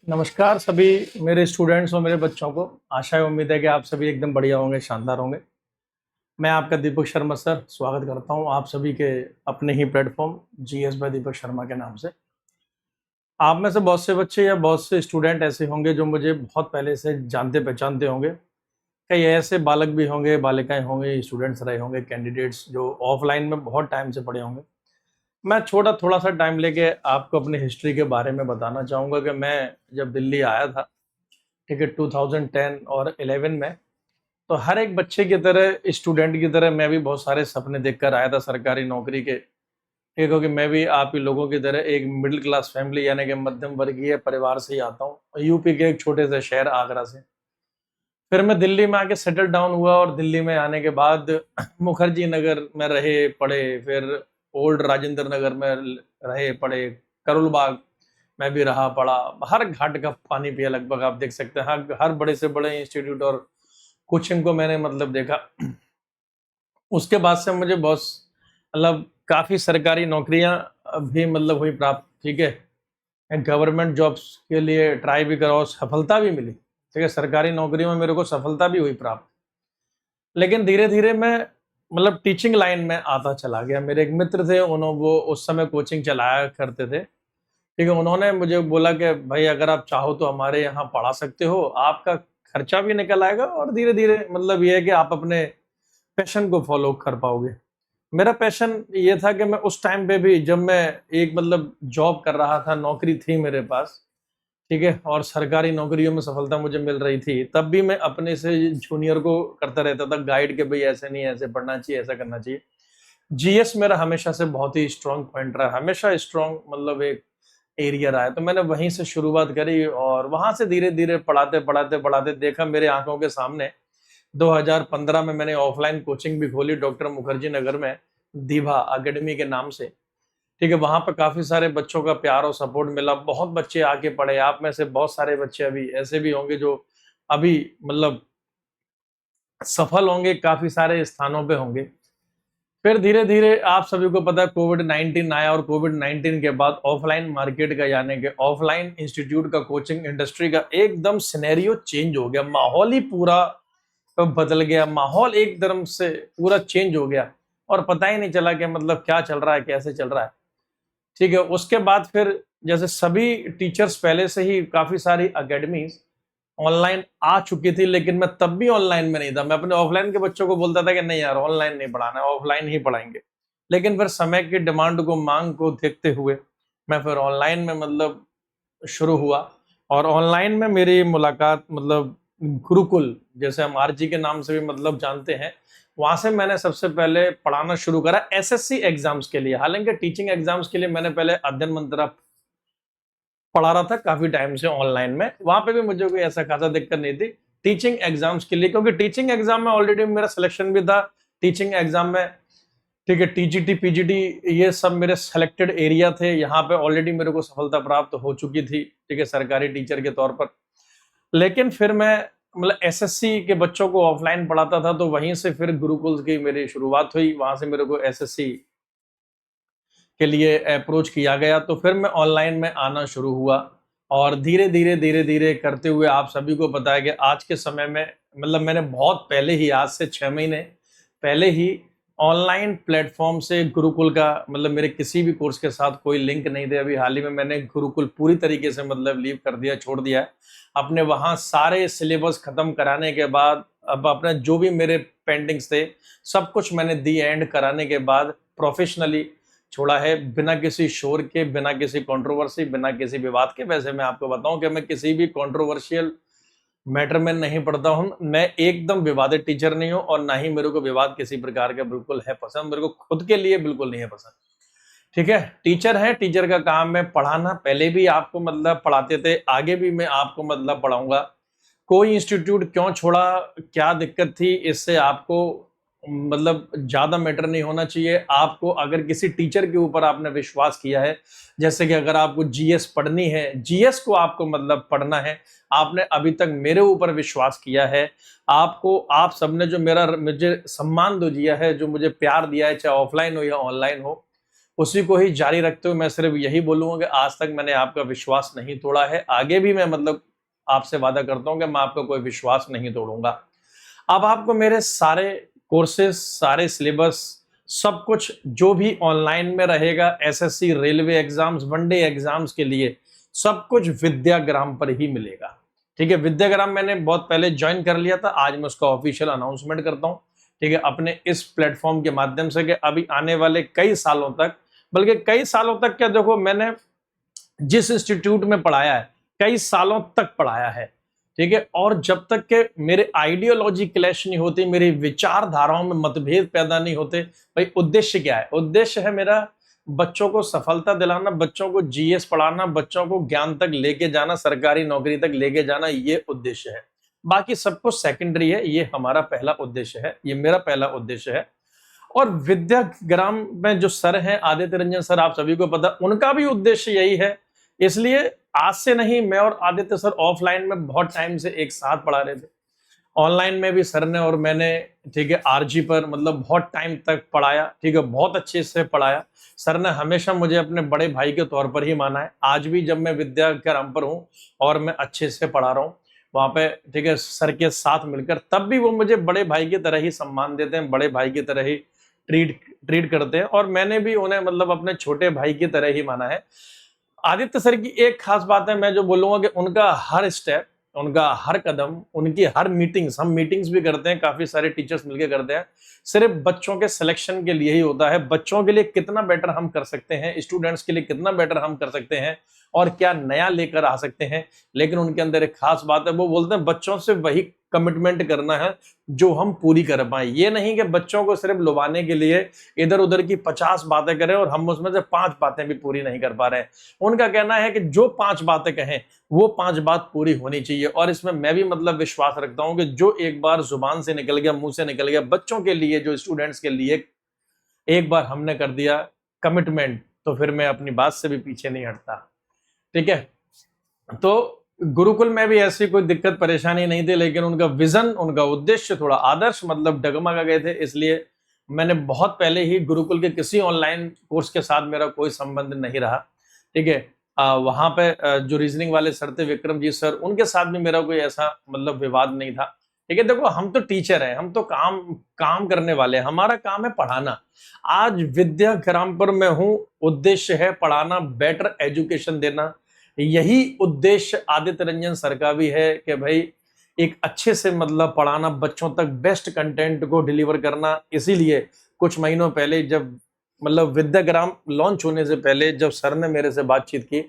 नमस्कार सभी मेरे स्टूडेंट्स और मेरे बच्चों को। आशा है उम्मीद है कि आप सभी एकदम बढ़िया होंगे, शानदार होंगे। मैं आपका दीपक शर्मा सर स्वागत करता हूं आप सभी के अपने ही platform GS bye Deepak Sharma के नाम से। आप में से बहुत से बच्चे या बहुत से स्टूडेंट ऐसे होंगे जो मुझे बहुत पहले से जानते पहचानते होंगे। कई ऐसे बालक भी होंगे, बालिकाएं होंगे, स्टूडेंट्स रहे होंगे, कैंडिडेट्स जो ऑफलाइन में बहुत टाइम से पढ़े होंगे। मैं थोड़ा सा टाइम लेके आपको अपनी हिस्ट्री के बारे में बताना चाहूँगा कि मैं जब दिल्ली आया था, ठीक है, 2010 और 11 में, तो हर एक बच्चे की तरह, स्टूडेंट की तरह मैं भी बहुत सारे सपने देखकर आया था सरकारी नौकरी के। ठीक है, क्योंकि मैं भी आप ही लोगों की तरह एक मिडिल क्लास फैमिली यानी कि मध्यम वर्गीय परिवार से ही आता हूँ, यूपी के एक छोटे से शहर आगरा से। फिर मैं दिल्ली में आके सेटल डाउन हुआ और दिल्ली में आने के बाद मुखर्जी नगर में रहे पढ़े, फिर ओल्ड राजेंद्र नगर में रहे पढ़े, करोल बाग मैं भी रहा पढ़ा। हर घाट का पानी पिया लगभग, आप देख सकते हैं। हर बड़े से बड़े इंस्टीट्यूट और कोचिंग को मैंने मतलब देखा। उसके बाद से मुझे बहुत मतलब काफ़ी सरकारी नौकरियां भी मतलब हुई प्राप्त, ठीक है। गवर्नमेंट जॉब्स के लिए ट्राई भी करा और सफलता भी मिली, ठीक है। सरकारी नौकरियों में मेरे को सफलता भी हुई प्राप्त। लेकिन धीरे-धीरे मैं मतलब टीचिंग लाइन में आता चला गया। मेरे एक मित्र थे, वो उस समय कोचिंग चलाया करते थे, ठीक है। उन्होंने मुझे बोला कि भाई अगर आप चाहो तो हमारे यहाँ पढ़ा सकते हो, आपका खर्चा भी निकल आएगा और धीरे-धीरे मतलब ये है कि आप अपने पैशन को फॉलो कर पाओगे। मेरा पैशन ये था कि मैं उस टाइम पे भी जब मैं एक मतलब जॉब कर रहा था, नौकरी थी मेरे पास, ठीक है, और सरकारी नौकरियों में सफलता मुझे मिल रही थी, तब भी मैं अपने से जूनियर को करता रहता था गाइड, के भाई ऐसे नहीं, ऐसे पढ़ना चाहिए, ऐसा करना चाहिए। जीएस मेरा हमेशा से बहुत ही स्ट्रॉन्ग पॉइंट रहा, हमेशा स्ट्रॉन्ग मतलब एक एरिया रहा है। तो मैंने वहीं से शुरुआत करी और वहां से धीरे-धीरे पढ़ाते देखा मेरे आंखों के सामने 2015 में मैंने ऑफलाइन कोचिंग भी खोली डॉक्टर मुखर्जी नगर में, दीभा अकेडमी के नाम से। ठीक है, वहाँ पे काफ़ी सारे बच्चों का प्यार और सपोर्ट मिला, बहुत बच्चे आके पढ़े। आप में से बहुत सारे बच्चे अभी ऐसे भी होंगे जो अभी मतलब सफल होंगे, काफ़ी सारे स्थानों पे होंगे। फिर धीरे-धीरे आप सभी को पता है कोविड-19 आया और कोविड-19 के बाद ऑफलाइन मार्केट का यानी कि ऑफलाइन इंस्टीट्यूट का, कोचिंग इंडस्ट्री का एकदम सिनेरियो चेंज हो गया। माहौल ही पूरा बदल गया, माहौल एकदम से पूरा चेंज हो गया और पता ही नहीं चला कि मतलब क्या चल रहा है, कैसे चल रहा है। ठीक है, उसके बाद फिर जैसे सभी टीचर्स पहले से ही काफ़ी सारी अकेडमीज़ ऑनलाइन आ चुकी थी, लेकिन मैं तब भी ऑनलाइन में नहीं था। मैं अपने ऑफलाइन के बच्चों को बोलता था कि नहीं यार, ऑनलाइन नहीं पढ़ाना है, ऑफलाइन ही पढ़ाएँगे। लेकिन फिर समय की डिमांड को, माँग को देखते हुए मैं फिर ऑनलाइन में मतलब शुरू हुआ और ऑनलाइन में मेरी मुलाकात मतलब गुरुकुल, जैसे हम आरजी के नाम से भी मतलब जानते हैं, वहाँ से मैंने सबसे पहले पढ़ाना शुरू करा एसएससी एग्ज़ाम्स के लिए। हालाँकि टीचिंग एग्ज़ाम्स के लिए मैंने पहले अध्ययन मंत्रा पढ़ा रहा था काफ़ी टाइम से ऑनलाइन में, वहाँ पे भी मुझे कोई ऐसा ख़ासा दिक्कत नहीं थी। टीचिंग एग्ज़ाम्स के लिए, क्योंकि टीचिंग एग्ज़ाम में ऑलरेडी मेरा सिलेक्शन भी था टीचिंग एग्ज़ाम में, ठीक है। टीजीटी, पीजीटी ये सब मेरे सेलेक्टेड एरिया थे, यहाँ पे ऑलरेडी मेरे को सफलता प्राप्त हो चुकी थी, ठीक है, सरकारी टीचर के तौर पर। लेकिन फिर मैं मतलब एसएससी के बच्चों को ऑफलाइन पढ़ाता था, तो वहीं से फिर गुरुकुल की मेरी शुरुआत हुई, वहाँ से मेरे को एसएससी के लिए अप्रोच किया गया, तो फिर मैं ऑनलाइन में आना शुरू हुआ और धीरे-धीरे करते हुए आप सभी को पता है कि आज के समय में मतलब मैंने बहुत पहले ही, आज से 6 महीने पहले ही ऑनलाइन प्लेटफ़ॉर्म से गुरुकुल का मतलब मेरे किसी भी कोर्स के साथ कोई लिंक नहीं थे। अभी हाल ही में मैंने गुरुकुल पूरी तरीके से मतलब लीव कर दिया, छोड़ दिया है। अपने वहाँ सारे सिलेबस खत्म कराने के बाद, अब अपने जो भी मेरे पेंडिंग्स थे, सब कुछ मैंने दी एंड कराने के बाद प्रोफ़ेशनली छोड़ा है, बिना किसी शोर के, बिना किसी कंट्रोवर्सी, बिना किसी विवाद के। वैसे मैं आपको बताऊँ कि मैं किसी भी कंट्रोवर्शियल मैटर में नहीं पढ़ता हूँ। मैं एकदम विवादित टीचर नहीं हूँ और ना ही मेरे को विवाद किसी प्रकार का बिल्कुल है पसंद। मेरे को खुद के लिए बिल्कुल नहीं है पसंद। ठीक है? टीचर है, टीचर का काम है पढ़ाना। पहले भी आपको मतलब पढ़ाते थे, आगे भी मैं आपको मतलब पढ़ाऊँगा। कोई इंस्टीट्यूट क्यों छोड़ा, क्या दिक्कत थी, इससे आपको मतलब ज़्यादा मैटर नहीं होना चाहिए। आपको अगर किसी टीचर के ऊपर आपने विश्वास किया है, जैसे कि अगर आपको जीएस पढ़नी है, जीएस को आपको मतलब पढ़ना है, आपने अभी तक मेरे ऊपर विश्वास किया है, आपको आप सबने जो मुझे सम्मान दो दिया है, जो मुझे प्यार दिया है, चाहे ऑफलाइन हो या ऑनलाइन हो, उसी को ही जारी रखते हुए मैं सिर्फ यही बोलूंगा कि आज तक मैंने आपका विश्वास नहीं तोड़ा है, आगे भी मैं मतलब आपसे वादा करता हूं कि मैं आपका कोई विश्वास नहीं तोड़ूंगा। अब आपको मेरे सारे कोर्सेज, सारे सिलेबस, सब कुछ जो भी ऑनलाइन में रहेगा, SSC, railway exams, one day exams के लिए सब कुछ विद्याग्राम पर ही मिलेगा। ठीक है, विद्याग्राम मैंने बहुत पहले ज्वाइन कर लिया था, आज मैं उसका ऑफिशियल अनाउंसमेंट करता हूं। ठीक है, अपने इस प्लेटफॉर्म के माध्यम से कि अभी आने वाले कई सालों तक, बल्कि कई सालों तक क्या, देखो मैंने जिस इंस्टीट्यूट में पढ़ाया है कई सालों तक पढ़ाया है। ठीक है, और जब तक के मेरे आइडियोलॉजी क्लैश नहीं होती, मेरी विचारधाराओं में मतभेद पैदा नहीं होते, भाई उद्देश्य क्या है? उद्देश्य है मेरा बच्चों को सफलता दिलाना, बच्चों को जीएस पढ़ाना, बच्चों को ज्ञान तक लेके जाना, सरकारी नौकरी तक लेके जाना, ये उद्देश्य है। बाकी सब कुछ सेकेंडरी है, ये हमारा पहला उद्देश्य है, ये मेरा पहला उद्देश्य है। और विद्याग्राम में जो सर हैं आदित्य रंजन सर, आप सभी को पता, उनका भी उद्देश्य यही है। इसलिए आज से नहीं, मैं और आदित्य सर ऑफलाइन में बहुत टाइम से एक साथ पढ़ा रहे थे, ऑनलाइन में भी सर ने और मैंने, ठीक है, आरजी पर मतलब बहुत टाइम तक पढ़ाया। ठीक है, बहुत अच्छे से पढ़ाया। सर ने हमेशा मुझे अपने बड़े भाई के तौर पर ही माना है। आज भी जब मैं विद्याग्राम पर हूँ और मैं अच्छे से पढ़ा रहा हूँ वहां पे, ठीक है, सर के साथ मिलकर, तब भी वो मुझे बड़े भाई की तरह ही सम्मान देते हैं, बड़े भाई की तरह ही ट्रीट करते हैं, और मैंने भी उन्हें मतलब अपने छोटे भाई की तरह ही माना है। आदित्य सर की एक खास बात है, मैं जो बोलूंगा कि उनका हर स्टेप, उनका हर कदम, उनकी हर मीटिंग्स, हम मीटिंग्स भी करते हैं, काफी सारे टीचर्स मिलकर करते हैं, सिर्फ बच्चों के सिलेक्शन के लिए ही होता है। बच्चों के लिए कितना बेटर हम कर सकते हैं, स्टूडेंट्स के लिए कितना बेटर हम कर सकते हैं और क्या नया लेकर आ सकते हैं। लेकिन उनके अंदर एक खास बात है, वो बोलते हैं बच्चों से वही कमिटमेंट करना है जो हम पूरी कर पाए। ये नहीं कि बच्चों को सिर्फ लुभाने के लिए इधर उधर की 50 बातें करें और हम उसमें से 5 बातें भी पूरी नहीं कर पा रहे हैं। उनका कहना है कि जो 5 बातें कहें वो 5 बात पूरी होनी चाहिए, और इसमें मैं भी मतलब विश्वास रखता हूं कि जो एक बार जुबान से निकल गया, मुंह से निकल गया, बच्चों के लिए, जो स्टूडेंट्स के लिए एक बार हमने कर दिया कमिटमेंट, तो फिर मैं अपनी बात से भी पीछे नहीं हटता। ठीक है, तो गुरुकुल में भी ऐसी कोई दिक्कत परेशानी नहीं थी, लेकिन उनका विजन, उनका उद्देश्य थोड़ा आदर्श मतलब डगमगा गए थे। इसलिए मैंने बहुत पहले ही गुरुकुल के किसी ऑनलाइन कोर्स के साथ मेरा कोई संबंध नहीं रहा। ठीक है, वहां पे जो रीजनिंग वाले सर थे विक्रमजीत सर, उनके साथ भी मेरा कोई ऐसा मतलब विवाद नहीं था। ठीक है, देखो हम तो टीचर हैं, हम तो काम करने वाले हैं, हमारा काम है पढ़ाना। आज विद्याग्राम पर मैं हूं, उद्देश्य है पढ़ाना, बेटर एजुकेशन देना। यही उद्देश्य आदित्य रंजन सर का भी है कि भाई एक अच्छे से मतलब पढ़ाना, बच्चों तक बेस्ट कंटेंट को डिलीवर करना। इसीलिए कुछ महीनों पहले जब मतलब विद्याग्राम लॉन्च होने से पहले जब सर ने मेरे से बातचीत की,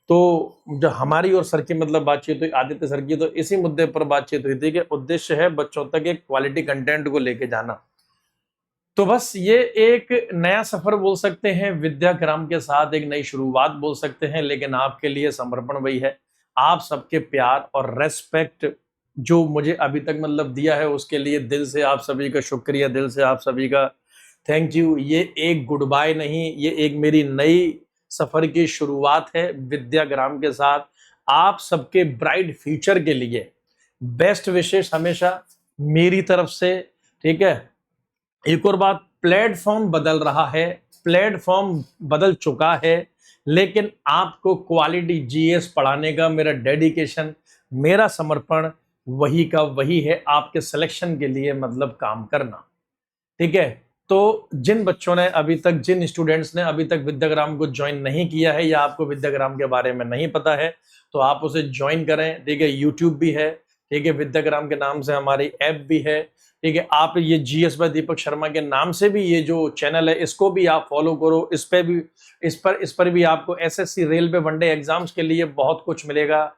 तो जो हमारी और सर की मतलब बातचीत हुई, आदित्य सर की, तो इसी मुद्दे पर बातचीत हुई थी कि उद्देश्य है बच्चों तक एक क्वालिटी कंटेंट को लेके जाना। तो बस ये एक नया सफर बोल सकते हैं, विद्याग्राम के साथ एक नई शुरुआत बोल सकते हैं, लेकिन आपके लिए समर्पण वही है। आप सबके प्यार और रेस्पेक्ट जो मुझे अभी तक मतलब दिया है, उसके लिए दिल से आप सभी का शुक्रिया, दिल से आप सभी का थैंक यू। ये एक गुड बाय नहीं, ये एक मेरी नई सफर की शुरुआत है विद्याग्राम के साथ। आप सबके ब्राइट फ्यूचर के लिए बेस्ट विशेष हमेशा मेरी तरफ से। ठीक है, एक और बात, प्लेटफॉर्म बदल रहा है, प्लेटफॉर्म बदल चुका है, लेकिन आपको क्वालिटी जीएस पढ़ाने का मेरा डेडिकेशन, मेरा समर्पण वही का वही है, आपके सिलेक्शन के लिए मतलब काम करना। ठीक है, तो जिन बच्चों ने अभी तक, जिन स्टूडेंट्स ने अभी तक विद्याग्राम को ज्वाइन नहीं किया है, या आपको विद्याग्राम के बारे में नहीं पता है, तो आप उसे ज्वाइन करें। ठीक है, यूट्यूब भी है, ठीक है, विद्याग्राम के नाम से हमारी ऐप भी है। ठीक है, आप ये जीएस बाय दीपक शर्मा के नाम से भी ये जो चैनल है, इसको भी आप फॉलो करो। इस पे भी, इस पर भी आपको एसएससी, रेलवे, वनडे एग्जाम्स के लिए बहुत कुछ मिलेगा।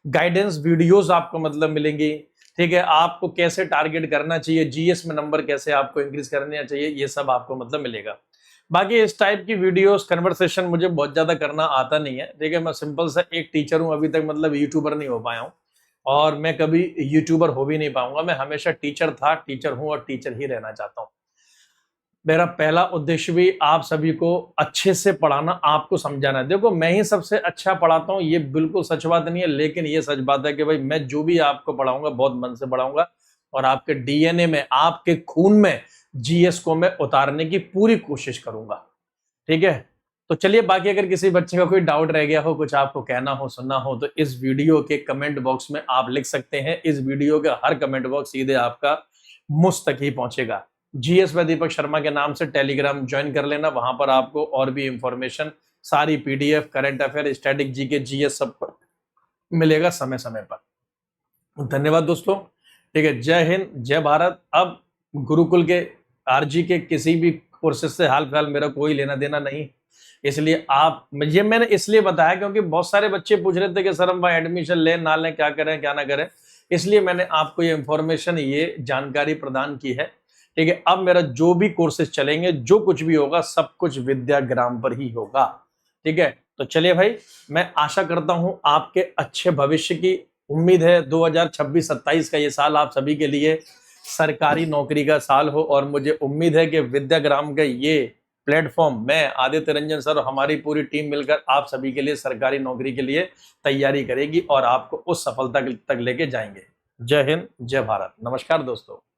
गाइडेंस वीडियोस आपको मतलब मिलेंगी। ठीक है, आपको कैसे टारगेट करना चाहिए, जीएस में नंबर कैसे आपको इंक्रीज करना चाहिए, ये सब आपको मतलब मिलेगा। बाकी इस टाइप की वीडियोस, कन्वर्सेशन मुझे बहुत ज्यादा करना आता नहीं है। ठीक है, मैं सिंपल सा एक टीचर हूं, अभी तक मतलब यूट्यूबर नहीं हो पाया हूं, और मैं कभी यूट्यूबर हो भी नहीं पाऊंगा। मैं हमेशा टीचर था, टीचर हूं और टीचर ही रहना चाहता हूं। मेरा पहला उद्देश्य भी आप सभी को अच्छे से पढ़ाना, आपको समझाना है। देखो मैं ही सबसे अच्छा पढ़ाता हूं, ये बिल्कुल सच बात नहीं है, लेकिन ये सच बात है कि भाई मैं जो भी आपको पढ़ाऊंगा बहुत मन से पढ़ाऊंगा, और आपके डीएनए में, आपके खून में जीएस को मैं उतारने की पूरी कोशिश करूंगा। ठीक है। तो चलिए, बाकी अगर किसी बच्चे का कोई डाउट रह गया हो, कुछ आपको कहना हो, सुनना हो, तो इस वीडियो के कमेंट बॉक्स में आप लिख सकते हैं। इस वीडियो का हर कमेंट बॉक्स सीधे आपका मुझ तक ही पहुंचेगा। जीएस बाय दीपक शर्मा के नाम से टेलीग्राम ज्वाइन कर लेना, वहां पर आपको और भी इंफॉर्मेशन, सारी PDF, current affair, static GK, GS सब मिलेगा समय समय पर। धन्यवाद दोस्तों। ठीक है, जय हिंद, जय भारत। अब गुरुकुल के, आरजी के किसी भी कोर्सेज से हाल फिलहाल मेरा कोई लेना देना नहीं, इसलिए आप, ये मैंने इसलिए बताया क्योंकि बहुत सारे बच्चे पूछ रहे थे कि सर हम भाई एडमिशन लें ना लें, क्या करें क्या ना करें, इसलिए मैंने आपको ये इंफॉर्मेशन, ये जानकारी प्रदान की है। ठीक है, अब मेरा जो भी कोर्सेज चलेंगे, जो कुछ भी होगा, सब कुछ विद्याग्राम पर ही होगा। ठीक है, तो चलिए भाई, मैं आशा करता हूं आपके अच्छे भविष्य की। उम्मीद है 2026-27 का ये साल आप सभी के लिए सरकारी नौकरी का साल हो, और मुझे उम्मीद है कि विद्याग्राम का ये प्लेटफॉर्म, मैं, आदित्य रंजन सर और हमारी पूरी टीम मिलकर आप सभी के लिए सरकारी नौकरी के लिए तैयारी करेगी और आपको उस सफलता तक लेके जाएंगे। जय हिंद, जय भारत। नमस्कार दोस्तों।